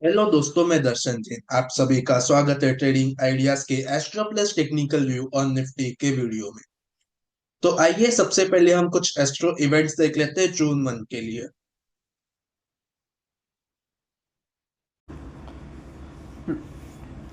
Hello दोस्तों, मैं दर्शन जी आप सभी का स्वागत है ट्रेडिंग आइडियाज के astro plus technical view on Nifty के वीडियो में। तो आइए सबसे पहले हम कुछ एस्ट्रो इवेंट्स देख लेते हैं जून मंथ के लिए।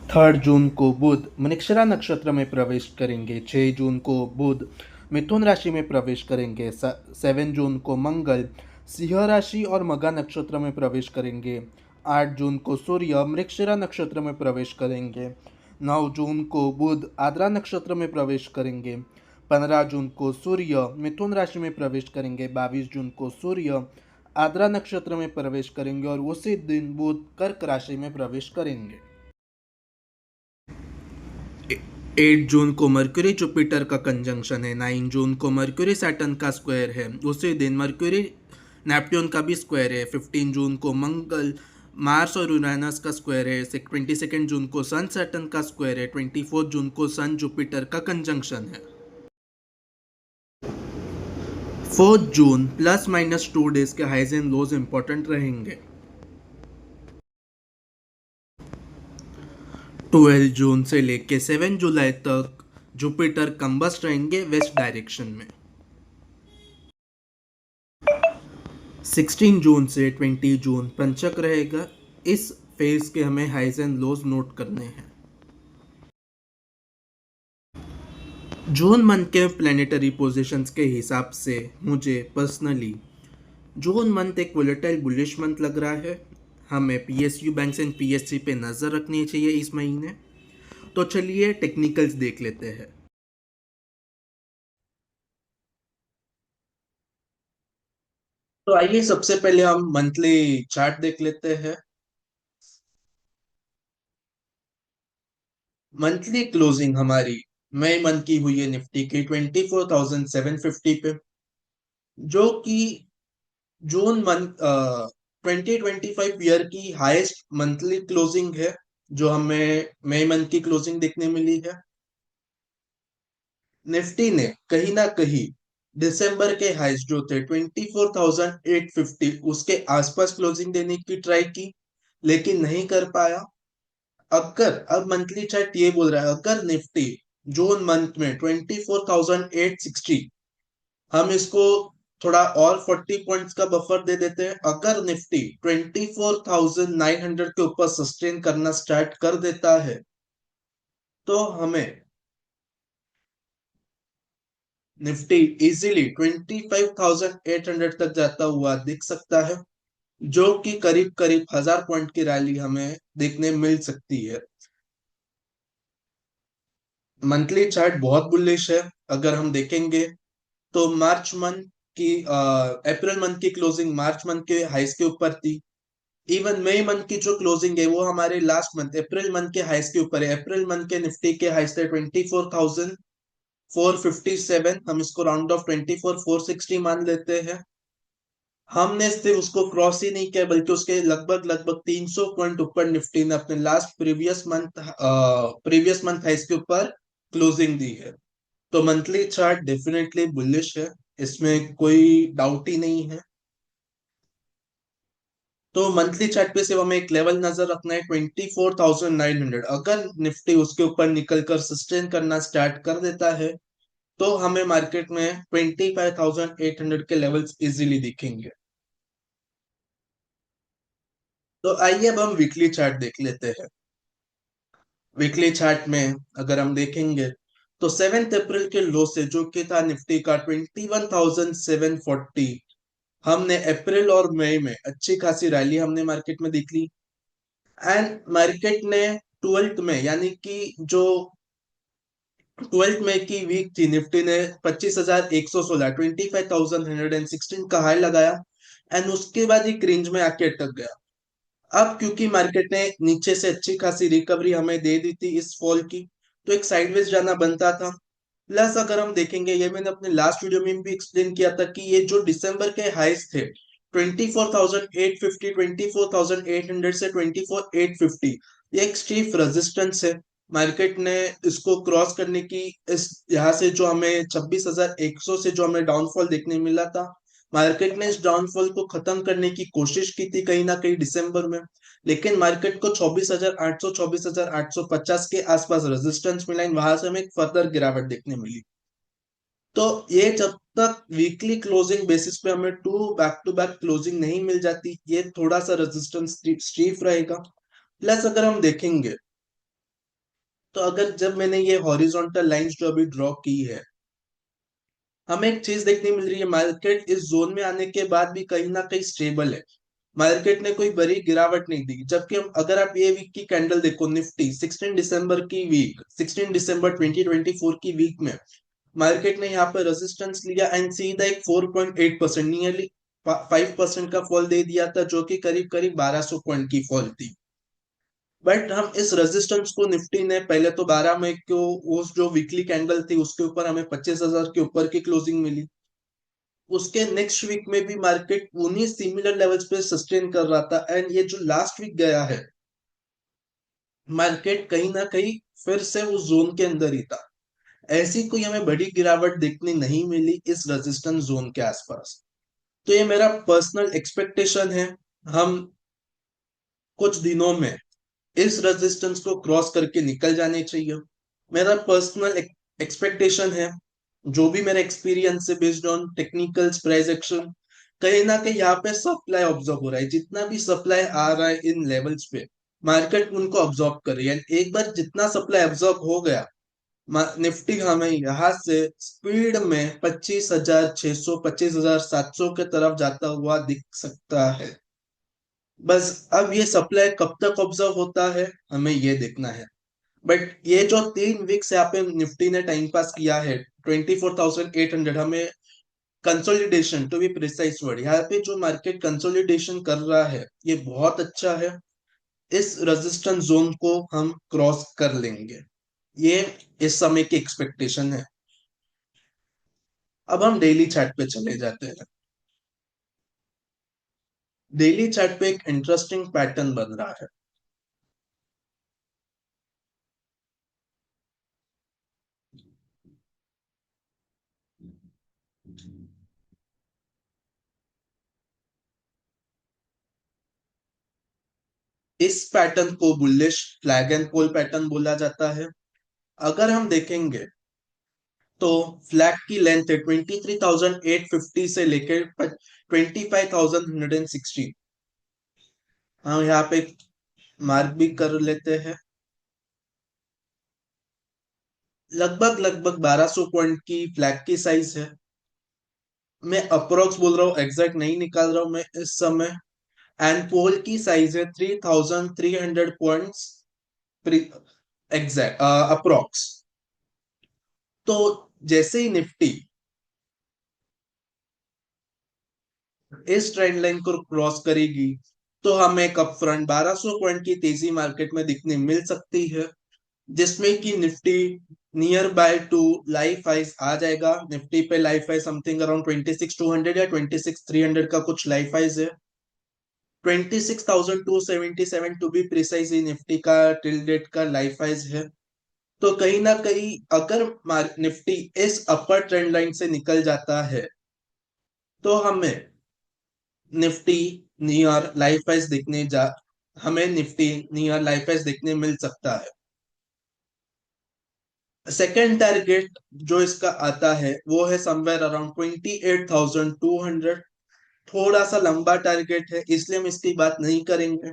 3 जून को बुध मृगशिरा नक्षत्र में प्रवेश करेंगे। 6 जून को बुध मिथुन राशि में प्रवेश करेंगे। 7 जून को मंगल सिंह राशि और मघा नक्षत्र में प्रवेश करेंगे। 8 जून को सूर्य मृगशिरा नक्षत्र में प्रवेश करेंगे। 9 जून को बुध आद्रा नक्षत्र में प्रवेश करेंगे। 15 जून को सूर्य मिथुन राशि में प्रवेश करेंगे। 22 जून को सूर्य आद्रा नक्षत्र में प्रवेश करेंगे और उसी दिन बुध कर्क राशि में प्रवेश करेंगे। 8 जून को मर्क्यूरी जुपिटर का कंजंक्शन है। 9 जून को मर्क्यूरी सैटर्न का स्क्वायर है। उसी दिन मर्क्यूरी नेपट्यून का भी स्क्वायर है। 15 जून को मंगल मार्स और यूरेनस का स्क्वायर है। 22 जून को सन सैटर्न का स्क्वायर है। 24 जून को सन जुपिटर का कंजंक्शन है। 4 जून ±2 डेज के हाइज एंड लोज इंपॉर्टेंट रहेंगे। 12 जून से लेके 7 जुलाई तक जुपिटर कंबस्ट रहेंगे वेस्ट डायरेक्शन में। 16 जून से 20 जून पंचक रहेगा। इस फेज के हमें हाइज एंड लोज नोट करने हैं। जून मंथ के प्लेनेटरी पोजीशंस के हिसाब से मुझे पर्सनली जून मंथ एक वोलेटाइल बुलिश मंथ लग रहा है। हमें पीएसयू बैंक्स एंड पीएससी पे नज़र रखनी चाहिए इस महीने। तो चलिए टेक्निकल्स देख लेते हैं। तो आइए सबसे पहले हम मंथली चार्ट देख लेते हैं। मंथली क्लोजिंग हमारी मई मंथ की हुई है निफ्टी की 24,750 पे, जो कि जून मंथ 2025 ईयर की हाईएस्ट मंथली क्लोजिंग है जो हमें मई मंथ की क्लोजिंग देखने मिली है। निफ्टी ने कहीं ना कहीं दिसंबर के हाईज जो थे 24,850 उसके आसपास क्लोजिंग देने की ट्राई की, लेकिन नहीं कर पाया। अगर अब मंथली चार्ट ये बोल रहा है अगर निफ्टी जून मंथ में 24,860, हम इसको थोड़ा और 40 पॉइंट्स का बफर दे देते हैं। अगर निफ्टी 24,900 के ऊपर सस्टेन करना स्टार्ट कर देता है तो हमें निफ्टी इजीली 25,800 तक जाता हुआ दिख सकता है, जो कि करीब करीब 1,000 पॉइंट की रैली हमें देखने मिल सकती है। मंथली चार्ट बहुत बुलिश है। अगर हम देखेंगे तो मार्च मंथ की अप्रैल मंथ की क्लोजिंग मार्च मंथ के हाईस के ऊपर थी। इवन मई मंथ की जो क्लोजिंग है वो हमारे लास्ट मंथ अप्रैल मंथ के हाईस के ऊपर है। अप्रैल मंथ के निफ्टी के हाईस थे 24,457। हम इसको राउंड ऑफ 24,460 मान लेते हैं। हमने सिर्फ उसको क्रॉस ही नहीं किया बल्कि उसके लगभग लगभग 300 पॉइंट ऊपर निफ्टी ने अपने लास्ट प्रीवियस मंथ हाइस के ऊपर क्लोजिंग दी है। तो मंथली चार्ट डेफिनेटली बुलिश है, इसमें कोई डाउट ही नहीं है। तो मंथली चार्ट पे सिर्फ हमें एक लेवल नजर रखना है 24,900। अगर निफ्टी उसके ऊपर निकल कर सस्टेन करना स्टार्ट कर देता है तो हमें मार्केट में 25,800 के लेवल्स इजीली दिखेंगे। तो आइए अब हम वीकली चार्ट देख लेते हैं। वीकली चार्ट में अगर हम देखेंगे तो 7 अप्रैल के लो से जो कि था निफ्टी का 21,740, हमने अप्रैल और मई में अच्छी खासी रैली हमने मार्केट में देख ली। एंड मार्केट ने 12th में यानी कि जो 12th में की वीक थी निफ्टी ने 25,116 25,116 का हाई लगाया। एंड उसके बाद एक रेंज में आके अटक गया। अब क्योंकि मार्केट ने नीचे से अच्छी खासी रिकवरी हमें दे दी थी इस फॉल की, तो एक साइडवेज जाना बनता था। प्लस अगर हम देखेंगे, ये मैंने अपने लास्ट वीडियो में भी एक्सप्लेन किया था कि ये जो दिसंबर के हाईस थे 24,850 24,800 से 24,850, ये एक स्टीफ रेजिस्टेंस है। मार्केट ने इसको क्रॉस करने की, इस यहाँ से जो हमें 26,100 से जो हमें डाउनफॉल देखने मिला था, मार्केट ने इस डाउनफॉल को खत्म करने की कोशिश की थी कहीं ना कहीं दिसंबर में। लेकिन मार्केट को 24,800 24,850 के आसपास रेजिस्टेंस मिला, वहां से हमें एक फर्दर गिरावट देखने मिली। तो ये जब तक वीकली क्लोजिंग बेसिस पे हमें टू बैक क्लोजिंग नहीं मिल जाती, ये थोड़ा सा रेजिस्टेंस स्टीफ रहेगा। प्लस अगर हम देखेंगे, तो अगर जब मैंने ये हॉरिजॉन्टल लाइंस जो अभी ड्रॉ की है, हमें एक चीज देखने मिल रही है, मार्केट इस जोन में आने के बाद भी कहीं ना कहीं स्टेबल है। मार्केट ने कोई बड़ी गिरावट नहीं दी, जबकि हम अगर आप ये वीक की कैंडल देखो, निफ्टी 16 दिसंबर 2024 की वीक में मार्केट ने यहाँ पर रेजिस्टेंस लिया एंड सीधा एक 4.8% नियरली 5% का फॉल दे दिया था, जो कि करीब करीब 1200 पॉइंट की फॉल थी। बट हम इस रेजिस्टेंस को, निफ्टी ने पहले तो 12 मई को उस जो वीकली कैंडल थी उसके ऊपर हमें 25,000 के ऊपर की क्लोजिंग मिली। उसके नेक्स्ट वीक में भी मार्केट उन्हीं सिमिलर लेवल्स पे सस्टेन कर रहा था, एंड ये जो लास्ट वीक गया है, मार्केट कहीं ना कहीं फिर से उस जोन के अंदर ही था। ऐसी कोई हमें बड़ी गिरावट देखने नहीं मिली इस रेजिस्टेंस जोन के आसपास। तो ये मेरा पर्सनल एक्सपेक्टेशन है, हम कुछ दिनों में इस रेजिस्टेंस को क्रॉस करके निकल जाने चाहिए। मेरा पर्सनल एक्सपेक्टेशन है, जो भी मेरा एक्सपीरियंस है based on technicals price action, कहीं ना कहीं यहाँ पे सप्लाई ऑब्जर्व हो रहा है, जितना भी सप्लाई आ रहा है इन लेवल्स पे मार्केट उनको ऑब्जर्व कर रही है। एक बार जितना सप्लाई ऑब्जर्व हो गया, निफ्टी हमें यहाँ से स्पीड में 25,600 25,700 के तरफ जाता हुआ दिख सकता है। बस अब ये सप्लाई कब तक ऑब्जर्व होता है, हमें ये देखना है। बट ये जो 3 वीक्स यहाँ पे निफ्टी ने टाइम पास किया है, 24,800, हमें consolidation, to be precise word, यहाँ पे जो मार्केट कंसोलिडेशन कर रहा है ये बहुत अच्छा है। इस रेजिस्टेंस जोन को हम क्रॉस कर लेंगे, ये इस समय की एक्सपेक्टेशन है। अब हम डेली चार्ट पे चले जाते हैं। डेली चार्ट पे एक इंटरेस्टिंग पैटर्न बन रहा है। इस पैटर्न को bullish flag and pole pattern बोला जाता है। अगर हम देखेंगे, तो फ्लैग की लेंथ है 23,850 से लेकर 25,160। हम यहाँ पे मार्क भी कर लेते हैं। लगभग लगभग 1200 पॉइंट की फ्लैग की साइज है। मैं अप्रोक्स बोल रहा हूँ, एग्जैक्ट नहीं निकाल रहा हूँ मैं इस समय। एंड पोल की साइज है 3,300 पॉइंट्स एग्जैक्ट अप्रोक्स। तो जैसे ही निफ्टी इस ट्रेंड लाइन को क्रॉस करेगी, तो हमें एक अपफ्रंट 1200 पॉइंट की तेजी मार्केट में दिखने मिल सकती है, जिसमें कि Nifty nearby to life highs आ जाएगा। निफ्टी पे लाइफ हाई समथिंग अराउंड 26,200 या 26,300 का कुछ लाइफ हाइस है। 26,277 टू बी प्रिसाइज ही निफ्टी का टिल डेट का लाइफ हाइस है। तो कहीं ना कहीं अगर निफ्टी इस अपर ट्रेंड लाइन से निकल जाता है, तो निफ्टी नियर लाइफ हाइस दिखने जा हमें निफ्टी नियर लाइफ हाइस देखने मिल सकता है। सेकेंड टारगेट जो इसका आता है वो है समवेयर अराउंड 28,200। थोड़ा सा लंबा टारगेट है, इसलिए हम इसकी बात नहीं करेंगे।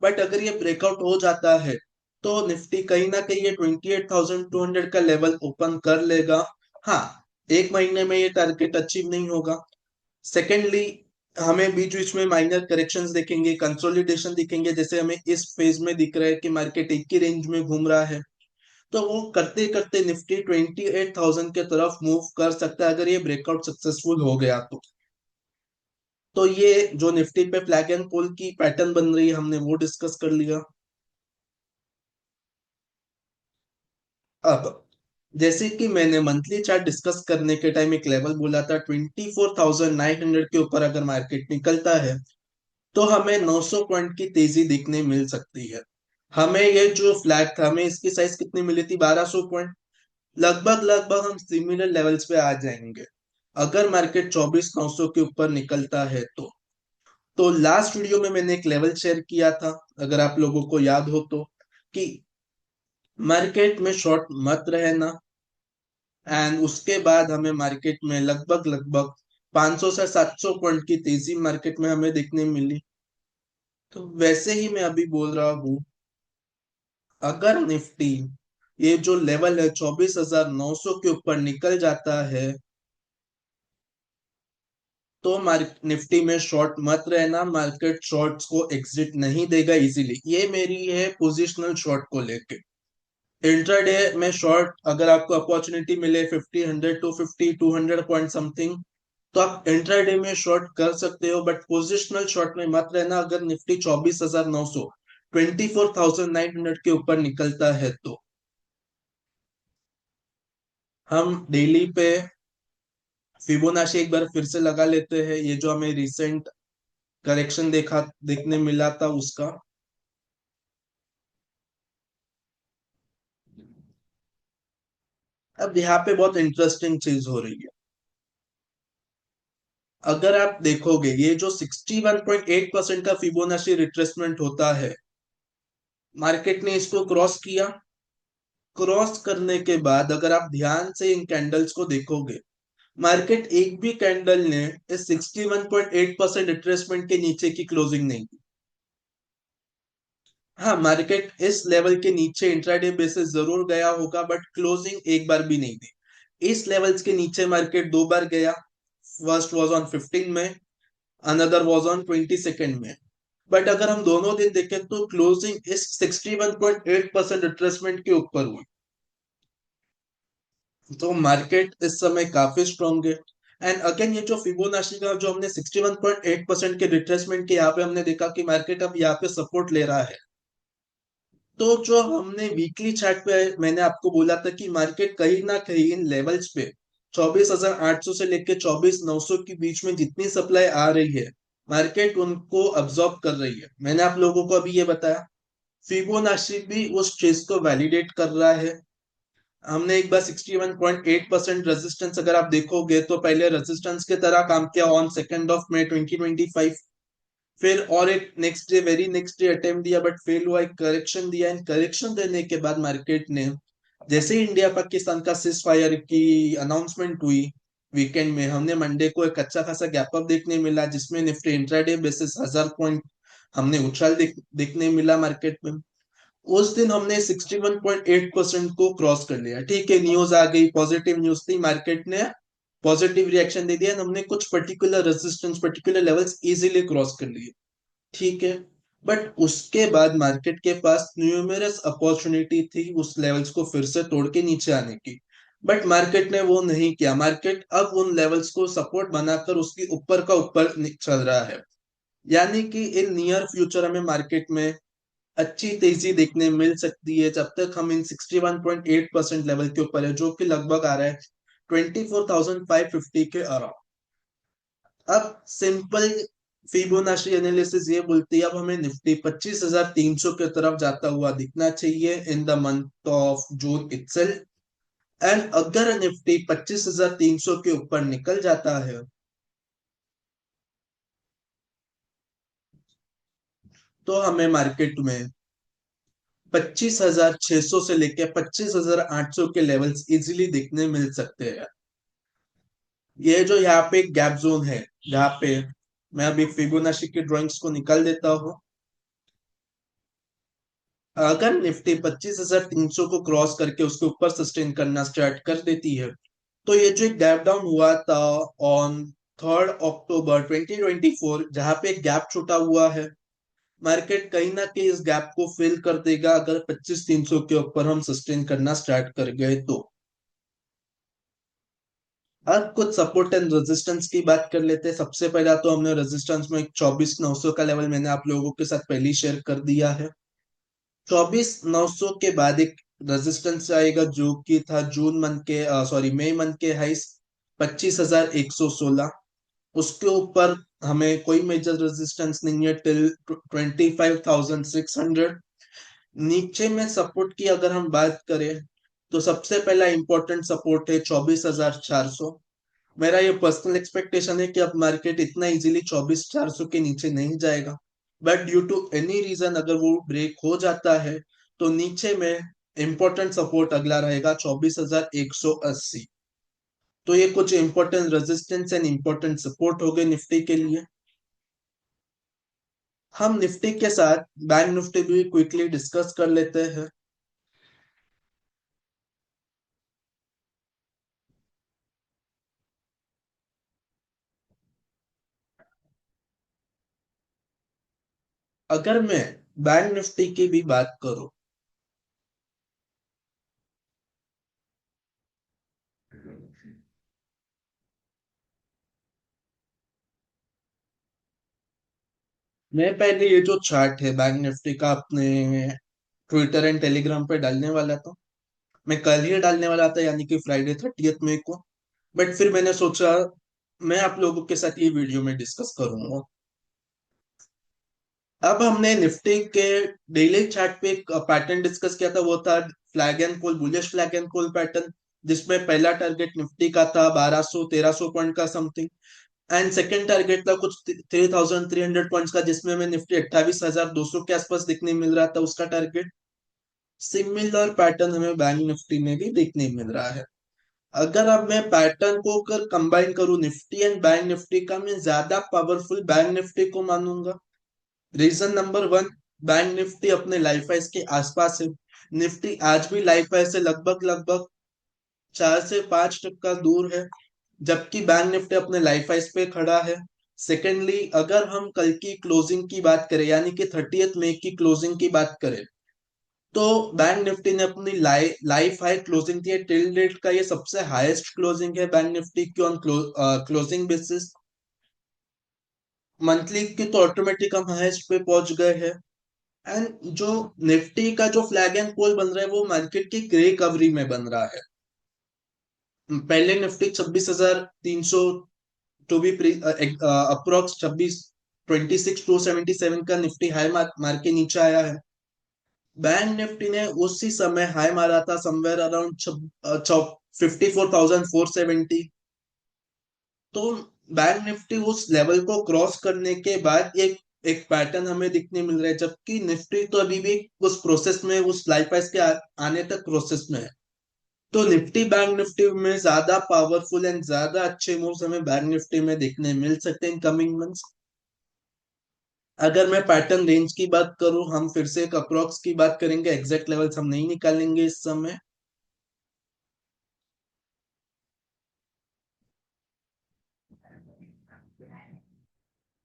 बट अगर ये ब्रेकआउट हो जाता है, तो निफ्टी कहीं ना कहीं ये 28,200 का लेवल ओपन कर लेगा। हाँ, एक महीने में ये टारगेट अचीव नहीं होगा। सेकेंडली, हमें बीच बीच में माइनर करेक्शंस देखेंगे, कंसोलिडेशन दिखेंगे, जैसे हमें इस फेज में दिख रहा है कि मार्केट एक ही रेंज में घूम रहा है। तो वो करते करते निफ्टी 28,000 के तरफ मूव कर सकता है, अगर ये ब्रेकआउट सक्सेसफुल हो गया तो ये जो निफ्टी पे फ्लैग एंड पोल की पैटर्न बन रही है, हमने वो डिस्कस कर लिया। अब जैसे कि मैंने मंथली चार्ट डिस्कस करने के टाइम एक लेवल बोला था, 24,900 के ऊपर अगर मार्केट निकलता है, तो हमें 900 पॉइंट की तेजी देखने मिल सकती है। हमें ये जो फ्लैग था, हमें इसकी साइज कितनी मिली थी, 1200 पॉइंट। लगभग लगभग हम सिमिलर लेवल्स पे आ जाएंगे अगर मार्केट 24,900 के ऊपर निकलता है। तो तो लास्ट वीडियो में मैंने एक लेवल शेयर किया था, अगर आप लोगों को याद हो तो, कि मार्केट में शॉर्ट मत रहना। एंड उसके बाद हमें मार्केट में लगभग लगभग 500 से 700 पॉइंट की तेजी मार्केट में हमें देखने मिली। तो वैसे ही मैं अभी बोल रहा हूँ, अगर निफ्टी ये जो लेवल है 24,900 के ऊपर निकल जाता है, तो निफ्टी में शॉर्ट मत रहना। मार्केट शॉर्ट्स को एग्जिट नहीं देगा इजीली। ये मेरी है पोजिशनल शॉर्ट को लेके। इंट्राडे में शॉर्ट अगर आपको अपॉर्चुनिटी मिले 50, 100, 250, 200 पॉइंट समथिंग, तो आप इंट्राडे में शॉर्ट कर सकते हो, बट पोजिशनल शॉर्ट में मत रहना। अगर निफ्टी 24,900, 24,900 के ऊपर निकलता है तो हम डेली पे फिबोनाची एक बार फिर से लगा लेते हैं। ये जो हमें रिसेंट करेक्शन देखने मिला था उसका। अब यहाँ पे बहुत इंटरेस्टिंग चीज हो रही है। अगर आप देखोगे ये जो 61.8% का फिबोनाची रिट्रेसमेंट होता है, मार्केट ने इसको क्रॉस किया। क्रॉस करने के बाद अगर आप ध्यान से इन कैंडल्स को देखोगे, मार्केट एक भी कैंडल ने इस 61.8% रिट्रेसमेंट के नीचे की क्लोजिंग नहीं दी। हाँ, मार्केट इस लेवल के नीचे इंट्राडे बेसिस जरूर गया होगा, बट क्लोजिंग एक बार भी नहीं दी। इस लेवल्स के नीचे मार्केट दो बार गया। फर्स्ट वाज ऑन 15 में, अनदर वाज ऑन 22 में। बट अगर हम दोनों दिन देखें तो क्लोजिंग इस 61.8% रिट्रेसमेंट के ऊपर हुई। तो मार्केट इस समय काफी स्ट्रांग है। एंड अगेन ये जो फिबोनाची का जो हमने 61.8% के रिट्रेसमेंट के यहाँ पे हमने देखा कि मार्केट अब यहाँ पे सपोर्ट ले रहा है। तो जो हमने वीकली चार्ट पे मैंने आपको बोला था कि मार्केट कहीं ना कहीं इन लेवल्स पे 24,800 से लेके 24,900 के बीच में जितनी सप्लाई आ रही है, मार्केट उनको अब्सॉर्ब कर रही है। मैंने आप लोगों को अभी ये बताया। फिबोनाची भी उस चीज को वैलिडेट कर रहा है। हमने एक बार 61.8% रेजिस्टेंस अगर आप देखोगे तो पहले रेजिस्टेंस की तरह काम किया ऑन 2 मई 2025। फिर और एक next day, very next day attempt दिया, बट फेल हुआ। एक करेक्शन दिया। इन करेक्शन देने के बाद मार्केट ने, जैसे ही इंडिया पाकिस्तान का सीज फायर की अनाउंसमेंट हुई वीकेंड में, हमने मंडे को एक अच्छा खासा गैप अप देखने मिला, जिसमें निफ्टी इंट्राडे बेसिस 1,000 पॉइंट हमने उछाल देखने मिला मार्केट में। उस दिन हमने 61.8% को क्रॉस कर लिया। ठीक है, न्यूज आ गई, पॉजिटिव न्यूज थी, मार्केट ने पॉजिटिव रिएक्शन दे दिया, हमने कुछ particular resistance, particular levels easily cross कर लिए। ठीक है, बट उसके बाद मार्केट के पास न्यूमेरस अपॉर्चुनिटी थी उस लेवल्स को फिर से तोड़ के नीचे आने की, बट मार्केट ने वो नहीं किया। मार्केट अब उन लेवल्स को सपोर्ट बनाकर उसके ऊपर का ऊपर चल रहा है। यानी कि इन नियर फ्यूचर हमें मार्केट में अच्छी तेजी देखने मिल सकती है, जब तक हम इन 61.8% लेवल के ऊपर है, जो कि लगभग आ रहा है 24,550 के अराउंड। अब सिंपल फिबोनाची एनालिसिस ये बोलती है अब हमें निफ्टी 25,300 की तरफ जाता हुआ दिखना चाहिए in the month of June itself. And अगर निफ्टी 25,300 के ऊपर निकल जाता है, तो हमें मार्केट में 25,600 से लेकर 25,800 के लेवल्स इजीली देखने मिल सकते हैं। ये जो यहाँ पे गैप जोन है, जहाँ पे मैं अभी फिबोनाची की ड्राइंग्स को निकाल देता हूँ। अगर निफ्टी 25,300 को क्रॉस करके उसके ऊपर सस्टेन करना स्टार्ट कर देती है, तो ये जो एक गैप डाउन हुआ था ऑन 3 अक्टूबर 2024, जहां पे एक गैप छूटा हुआ है, मार्केट कहीं ना कहीं इस गैप को फिल कर देगा अगर 25,300 के ऊपर हम सस्टेन करना स्टार्ट कर गए तो। अब कुछ सपोर्ट एंड रेजिस्टेंस की बात कर लेते हैं। सबसे पहला तो हमने रेजिस्टेंस में एक 24,900 का लेवल मैंने आप लोगों के साथ पहले शेयर कर दिया है। 24,900 के बाद एक रेजिस्टेंस आएगा जो कि था जून मंथ के, सॉरी, मई मंथ के हाइस 25,116। उसके ऊपर हमें कोई मेजर रेजिस्टेंस नहीं है टिल 25,600। नीचे में सपोर्ट की अगर हम बात करें, तो सबसे पहला इंपॉर्टेंट सपोर्ट है 24,400। मेरा ये पर्सनल एक्सपेक्टेशन है कि अब मार्केट इतना इजीली 24,400 के नीचे नहीं जाएगा, but due to any reason अगर वो ब्रेक हो जाता है तो नीचे में इंपॉर्टेंट सपोर्ट अगला रहेगा 24,180। तो ये कुछ important resistance and important support हो गए निफ्टी के लिए। हम निफ्टी के साथ बैंक निफ्टी भी क्विकली डिस्कस कर लेते हैं। अगर मैं बैंक निफ्टी की भी बात करूं, मैं पहले ये जो चार्ट है बैंक निफ्टी का अपने ट्विटर एंड टेलीग्राम पे डालने वाला था। मैं कल ही डालने वाला था, यानी कि फ्राइडे 30 मई को। बट फिर मैंने सोचा मैं आप लोगों के साथ ये वीडियो में डिस्कस करूंगा। अब हमने निफ्टी के डेली चार्ट पे एक पैटर्न डिस्कस किया था, वो था flag and call, bullish flag and call pattern, जिसमें पहला टारगेट निफ्टी का था 1200-1300 पॉइंट का समथिंग, एंड सेकंड टारगेट था कुछ 3,300 पॉइंट्स का, जिसमें हमें निफ्टी 28,200 के आसपास दिखने मिल रहा था उसका टारगेट। सिमिलर पैटर्न हमें बैंक निफ्टी में भी देखने मिल रहा है। अगर अब मैं पैटर्न को कर कंबाइन करूं निफ्टी एंड बैंक निफ्टी का, मैं ज्यादा पावरफुल बैंक निफ्टी को मानूंगा। Reason number one, bank Nifty अपने लाइफ हाइस के आसपास है। निफ्टी आज भी लाइफ हाइस से लगभग लगभग 4 से 5 टक्का दूर है, जबकि बैंक निफ्टी अपने लाइफ हाइस पे खड़ा है। सेकेंडली, अगर हम कल की क्लोजिंग की बात करें, यानी कि 30 मई की क्लोजिंग की बात करें, तो बैंक निफ्टी ने अपनी लाइफ हाई क्लोजिंग दी है। टिल डेट का ये सबसे हाईएस्ट क्लोजिंग है बैंक निफ्टी की ऑन क्लोजिंग बेसिस। मंथली की तो ऑटोमेटिक हम हाईएस्ट पे पहुंच गए हैं। एंड जो निफ्टी का जो फ्लैग एंड पोल बन रहा है वो मार्केट की ग्रे कवरी में बन रहा है। पहले निफ्टी 26,300 टू बी अप्रोक्स 26,277 का निफ्टी हाई मार के नीचे आया है। बैंक निफ्टी ने उसी समय हाई मारा था समवेयर अराउंड 54,470। तो बैंक निफ्टी उस लेवल को क्रॉस करने के बाद एक एक पैटर्न हमें दिखने मिल रहा है, जबकि निफ्टी तो अभी भी उस प्रोसेस में, उस लाइफ प्राइस के आने तक प्रोसेस में है। तो निफ्टी बैंक निफ्टी में ज्यादा पावरफुल एंड ज्यादा अच्छे मूव्स हमें बैंक निफ्टी में देखने मिल सकते हैं इन कमिंग मंथ्स। अगर मैं पैटर्न रेंज की बात करूं, हम फिर से एक अप्रोक्स की बात करेंगे, एग्जैक्ट लेवल्स हम नहीं निकालेंगे इस समय।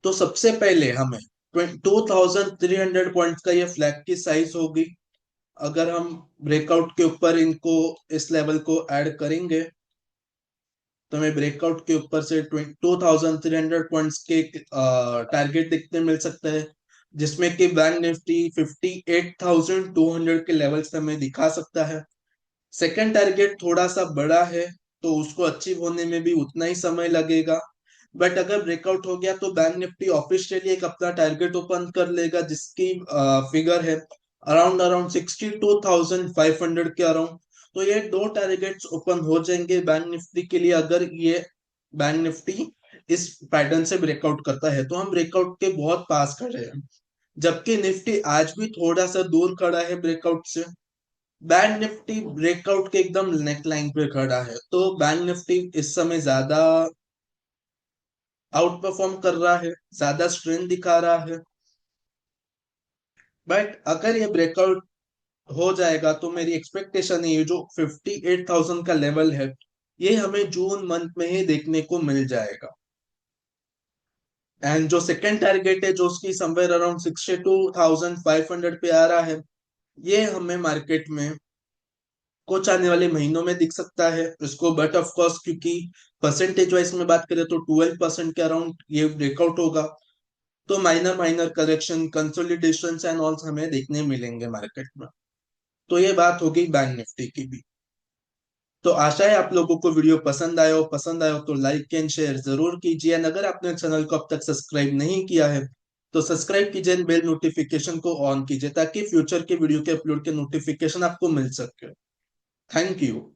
तो सबसे पहले हमें 2,300 पॉइंट्स का ये फ्लैग की साइज होगी। अगर हम ब्रेकआउट के ऊपर इनको, इस लेवल को ऐड करेंगे, तो हमें ब्रेकआउट के ऊपर से 2,300 पॉइंट्स के टारगेट देखने मिल सकता है, जिसमें कि बैंक निफ्टी 58,200 के लेवल्स हमें दिखा सकता है। सेकंड टारगेट थोड़ा सा बड़ा है, तो उसको अचीव होने में भी उतना ही समय लगेगा। बट अगर ब्रेकआउट हो गया तो बैंक निफ्टी ऑफिशियली एक अपना टारगेट ओपन कर लेगा, जिसकी फिगर है अराउंड अराउंड 62,500 के अराउंड। तो ये दो टारगेट्स ओपन हो जाएंगे बैंक निफ्टी के लिए, अगर ये बैंक निफ्टी इस पैटर्न से ब्रेकआउट करता है। तो हम ब्रेकआउट के बहुत पास खड़े हैं, जबकि निफ्टी आज भी थोड़ा सा दूर खड़ा है ब्रेकआउट से। बैंक निफ्टी ब्रेकआउट के एकदम नेक लाइन पे खड़ा है, तो बैंक निफ्टी इस समय ज्यादा आउट परफॉर्म कर रहा है, ज्यादा स्ट्रेंथ दिखा रहा है। बट अगर ये ब्रेकआउट हो जाएगा तो मेरी एक्सपेक्टेशन है ये जो 58,000 का लेवल है, ये हमें जून मंथ में ही देखने को मिल जाएगा। एंड जो सेकंड टारगेट है, जो उसकी समवेयर अराउंड 62,500 पे आ रहा है, ये हमें मार्केट में कुछ आने वाले महीनों में दिख सकता है इसको। बट ऑफ कोर्स, क्योंकि परसेंटेज वाइज में बात करें तो 12% के अराउंड ये ब्रेकआउट होगा, तो minor minor correction, consolidation and all हमें देखने मिलेंगे मार्केट में। तो ये बात होगी बैंक निफ्टी की भी। तो आशा है आप लोगों को वीडियो पसंद आया हो तो लाइक एंड शेयर जरूर कीजिए, एंड अगर आपने चैनल को अब तक सब्सक्राइब नहीं किया है तो सब्सक्राइब कीजिए एंड बेल नोटिफिकेशन को ऑन कीजिए, ताकि फ्यूचर के वीडियो के अपलोड के नोटिफिकेशन आपको मिल सके। Thank you.